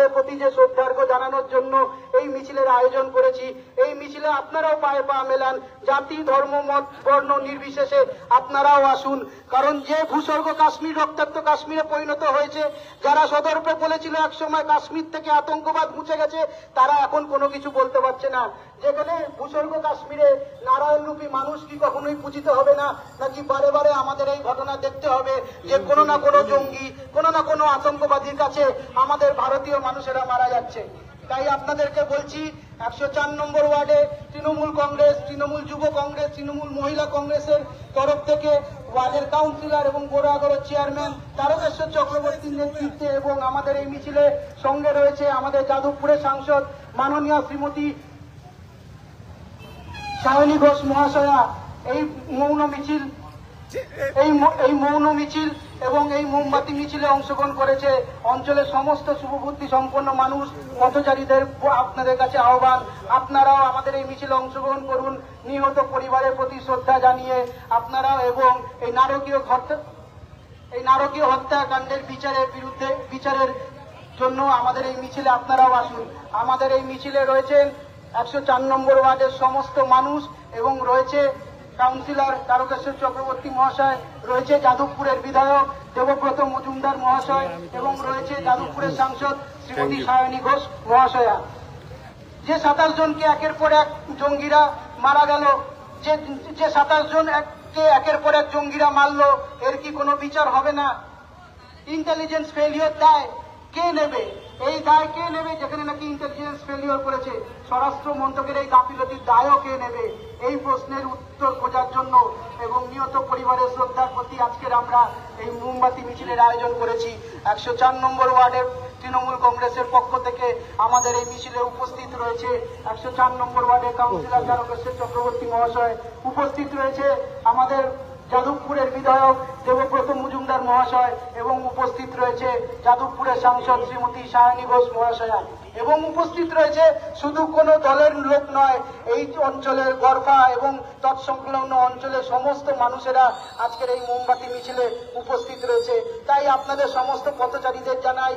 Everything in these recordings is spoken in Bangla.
পরিবারের প্রতি যে শ্রদ্ধার্ঘ জানানোর জন্য এই মিছিলের আয়োজন করেছি। এই মিছিলে আপনারাও পায়ে পা মেলান, জাতি ধর্ম মত বর্ণ নির্বিশেষে আপনারাও আসুন। কারণ যে ভূস্বর্গ কাশ্মীর রক্তাক্ত কাশ্মীরে পরিণত হয়েছে, যারা সদর্পে বলেছিল একসময় কাশ্মীর থেকে আতঙ্কবাদ মুছে গেছে, তারা এখন কোনো কিছু বলতে পারছে না। যেখানে ভূস্বর্গ কাশ্মীরে নারায়ণরূপী মানুষ কি কখনোই পূজিত হবে না, নাকি বারে বারে আমাদের এই ঘটনা দেখতে হবে যে কোনো না কোনো জঙ্গি, কোনো না কোনো আতঙ্কবাদীর কাছে আমাদের ভারতীয় মানুষেরা মারা যাচ্ছে। তাই আপনাদেরকে বলছি, 104 নম্বর ওয়ার্ডে তৃণমূল কংগ্রেস, তৃণমূল যুব কংগ্রেস, তৃণমূল মহিলা কংগ্রেসের তরফ থেকে ওয়ার্ডের কাউন্সিলর এবং গোড়াগড়ের চেয়ারম্যান তারকেশ্বর চক্রবর্তীর নেতৃত্বে এবং আমাদের এই মিছিলে সঙ্গে রয়েছে আমাদের যাদবপুরের সাংসদ মাননীয় শ্রীমতী সায়নী ঘোষ মহাশয়া। এই মৌন মিছিল এবং এই মোমবাতি মিছিলে অংশগ্রহণ করেছে অঞ্চলের সমস্ত শুভবুদ্ধি সম্পন্ন মানুষ, পথচারীদের আপনাদের কাছে আহ্বান, আপনারাও আমাদের এই মিছিলে অংশগ্রহণ করুন। নিহত পরিবারের প্রতি শ্রদ্ধা জানিয়ে আপনারাও এবং এই নারকীয় হত্যাকাণ্ডের বিচারের জন্য আমাদের এই মিছিলে আপনারাও আসুন। আমাদের এই মিছিলে রয়েছেন 104 নম্বর ওয়ার্ডের সমস্ত মানুষ এবং রয়েছে কাউন্সিলর তারকেশ্বর চক্রবর্তী মহাশয়, রয়েছে যাদবপুরের বিধায়ক দেবব্রত মজুমদার মহাশয় এবং রয়েছে যাদবপুরের সাংসদ শ্রীমতী সায়নী ঘোষ মহাশয়া। যে 27 জনকে একের পর এক জঙ্গিরা মারা গেল, যে 27 জনকে একের পর এক জঙ্গিরা মারলো, এর কি কোনো বিচার হবে না? ইন্টেলিজেন্স ফেলিওর দায় কে নেবে? এই দায় কে নেবে? যেখানে নাকি ইন্টেলিজেন্স ফেলিওর করেছে, স্বরাষ্ট্র মন্ত্রকের এই গাফিলতির দায়ও কে নেবে? এই প্রশ্নের উত্তর খোঁজার জন্য এবং নিহত পরিবারের শ্রদ্ধার প্রতি আজকের আমরা এই মোমবাতি মিছিলের আয়োজন করেছি। 104 নম্বর ওয়ার্ডের তৃণমূল কংগ্রেসের পক্ষ থেকে আমাদের এই মিছিলে উপস্থিত রয়েছে 104 নম্বর ওয়ার্ডের কাউন্সিলর তারকেশ্বর চক্রবর্তী মহাশয়, উপস্থিত রয়েছে আমাদের যাদবপুরের বিধায়ক দেবব্রত মজুমদার মহাশয় এবং উপস্থিত রয়েছে যাদবপুরের সাংসদ শ্রীমতী সায়নী ঘোষ মহাশয়া এবং উপস্থিত রয়েছে শুধু কোনো দলের লোক নয়, এই অঞ্চলের গর্ভা এবং তৎসংলগ্ন অঞ্চলের সমস্ত মানুষেরা আজকের এই মোমবাতি মিছিলে উপস্থিত রয়েছে। তাই আপনাদের সমস্ত পথচারীদের জানাই,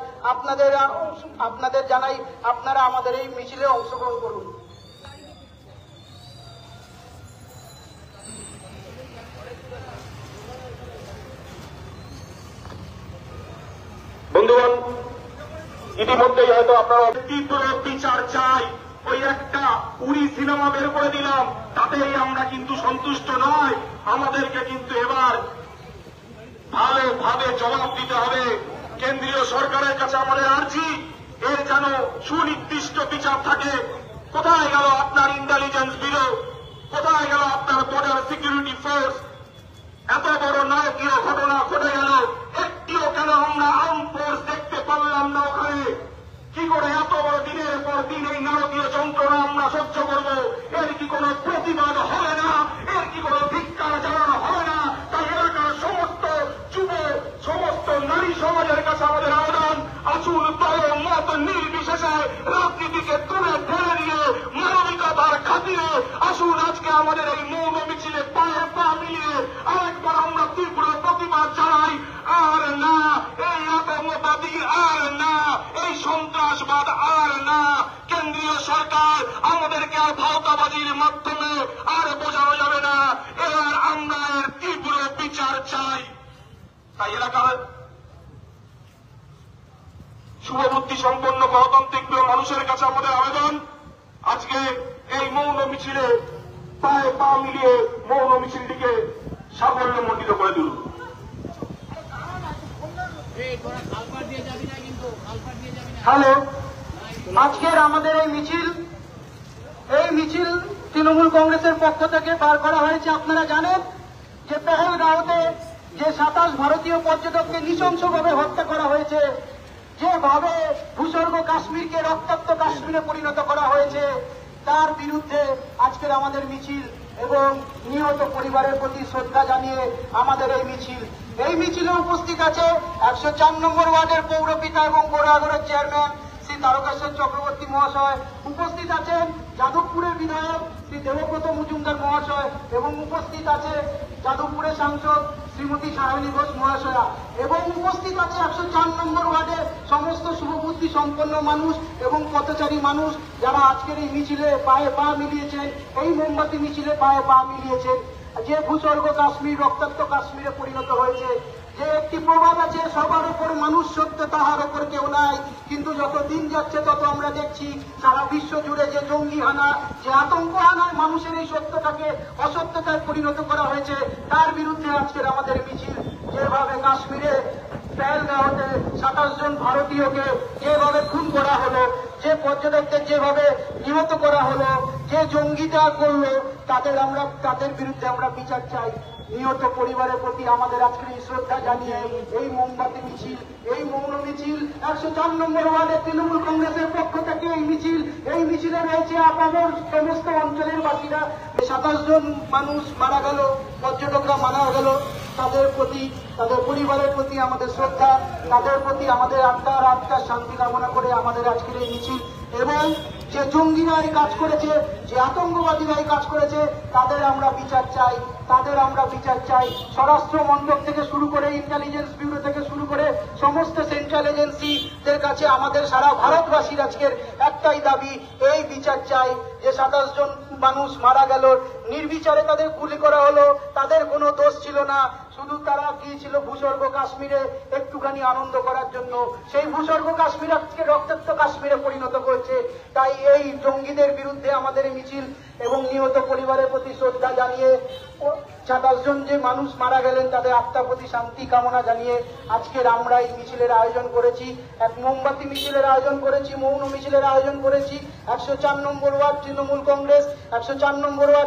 আপনারা আমাদের এই মিছিলে অংশগ্রহণ করুন। বন্ধুগণ, ইতিমধ্যেই হয়তো আপনারা তীব্র বিচার চাই, ওই একটা উড়ি সিনেমা বের করে দিলাম, তাতেই আমরা কিন্তু সন্তুষ্ট নয়। আমাদেরকে কিন্তু এবার ভালোভাবে জবাব দিতে হবে। কেন্দ্রীয় সরকারের কাছে আমাদের আর্জি, এর যেন সুনির্দিষ্ট বিচার থাকে। কোথায় গেল আপনার ইন্টেলিজেন্স ব্যুরো? কোথায় গেল আপনার বর্ডার সিকিউরিটি ফোর্স? এত বড় নারকীয় ঘটনা ঘটে গেল, একটিও কেন আমরা আর্ম ফোর্স দেখতে পারলাম না ওখানে? কি করে এত বড় দিনের পর দিন এই নারকীয় যন্ত্রণা আমরা সহ্য করব? এর কি কোনো প্রতিবাদ হবে না? এর কি কোনো ধিক্কার জানানো হবে না? তাই এলাকার সমস্ত সমস্ত নারী সমাজের কাছে আমাদের আবেদন, আসুন দল মত নির্বিশেষে রাজনীতিকে দূরে ঠেলে দিয়ে মানবিকতার খাতিরে আসুন আজকে আমাদের এই মৌন মিছিলে পায়ে পা মিলিয়ে আরেকবার আমরা তীব্র প্রতিবাদ জানাই। আর না এই আতঙ্কবাদী, আর না এই সন্ত্রাসবাদ, আর না কেন্দ্রীয় সরকার আমাদেরকে আর ভাওতাবাজির মাধ্যমে আর বোঝানো যাবে না। এবার আমরা এর তীব্র বিচার চাই। তাই এলাকার শুভবুদ্ধি সম্পন্ন গণতান্ত্রিক মানুষের কাছে আমাদের আবেদন, আজকে এই মৌন মিছিলে পায়ে পা মিলিয়ে মৌন মিছিলটিকে সাফল্যমণ্ডিত করে তুলুন। হ্যালো, আজকের আমাদের এই মিছিল তৃণমূল কংগ্রেসের পক্ষ থেকে বার করা হয়েছে। আপনারা জানেন যে পেহেলগাঁওতে যে 27 ভারতীয় পর্যটককে নৃশংসভাবে হত্যা করা হয়েছে, যেভাবে ভূস্বর্গ কাশ্মীরকে রক্তাক্ত কাশ্মীরে পরিণত করা হয়েছে, তার বিরুদ্ধে আজকের আমাদের মিছিল এবং নিহত পরিবারের প্রতি শ্রদ্ধা জানিয়ে আমাদের এই মিছিল। এই মিছিলে উপস্থিত আছে 104 নম্বর ওয়ার্ডের পৌরপিতা এবং গোড়াগড়ের চেয়ারম্যান শ্রী তারকেশ্বর চক্রবর্তী মহাশয়, উপস্থিত আছেন যাদবপুরের বিধায়ক শ্রী দেবব্রত মজুমদার মহাশয় এবং উপস্থিত আছে যাদবপুরের সাংসদ শ্রীমতী সায়নী ঘোষ মহাশয়া এবং উপস্থিত আছে 104 নম্বর ওয়ার্ডের সমস্ত শুভবুদ্ধি সম্পন্ন মানুষ এবং পথচারী মানুষ যারা আজকের এই মিছিলে পায়ে পা মিলিয়েছেন, এই মোমবাতি মিছিলে পায়ে পা মিলিয়েছেন। যে ভূস্বর্গ কাশ্মীর রক্তাক্ত কাশ্মীরে পরিণত হয়েছে, যে একটি প্রবাদ আছে, সবার উপর মানুষ সত্য, তাহার উপর কেউ নাই। কিন্তু যত দিন যাচ্ছে তত আমরা দেখছি সারা বিশ্ব জুড়ে যে জঙ্গি হানা, যে আতঙ্ক হানায় মানুষের এই সত্যটাকে অসত্যতায় পরিণত করা হয়েছে, তার বিরুদ্ধে আজকের আমাদের মিছিল। যেভাবে কাশ্মীরে পেহেলগাঁওতে 27 জন ভারতীয়কে যেভাবে খুন করা হলো, যে পর্যটকদের যেভাবে নিহত করা হলো, যে জঙ্গিটা করলো, তাদের বিরুদ্ধে আমরা বিচার চাই। নিহত পরিবারের প্রতি আমাদের আজকের এই শ্রদ্ধা জানিয়ে এই মোমবাতি মিছিল, এই মৌন মিছিল 104 নম্বর ওয়ার্ডের তৃণমূল কংগ্রেসের পক্ষ থেকে এই মিছিলে রয়েছে আপামর সমস্ত অঞ্চলের বাসীরা। 27 জন মানুষ মারা গেল, পর্যটকরা মারা গেল, তাদের প্রতি, তাদের পরিবারের প্রতি আমাদের শ্রদ্ধা, তাদের প্রতি আমাদের আত্মার শান্তি কামনা করে আমাদের আজকের এই মিছিল। এবং যে জঙ্গিরা এই কাজ করেছে, যে আতঙ্কবাদীরা এই কাজ করেছে, তাদের আমরা বিচার চাই, তাদের আমরা বিচার চাই। স্বরাষ্ট্র মন্ত্রক থেকে শুরু করে, ইন্টেলিজেন্স ব্যুরো থেকে শুরু করে সমস্ত সেন্ট্রাল এজেন্সিদের কাছে আমাদের সারা ভারতবাসীর আজকের একটাই দাবি, এই বিচার চাই। যে 27 জন মানুষ মারা গেল, নির্বিচারে তাদের গুলি করা হলো, তাদের কোনো দোষ ছিল না, শুধু তারা গিয়েছিল ভূস্বর্গ কাশ্মীরে একটুখানি আনন্দ করার জন্য। সেই ভূস্বর্গ কাশ্মীর আজকে রক্তাক্ত কাশ্মীরে পরিণত করেছে। তাই এই জঙ্গিদের বিরুদ্ধে আমাদের এই মিছিল এবং নিহত পরিবারের প্রতি শ্রদ্ধা জানিয়ে, 27 জন যে মানুষ মারা গেলেন তাদের আত্মার প্রতি শান্তি কামনা জানিয়ে আজকের আমরা এই মিছিলের আয়োজন করেছি। এক মোমবাতি মিছিলের আয়োজন করেছি, মৌন মিছিলের আয়োজন করেছি। 104 নম্বর ওয়ার্ড তৃণমূল কংগ্রেস, 104 নম্বর ওয়ার্ড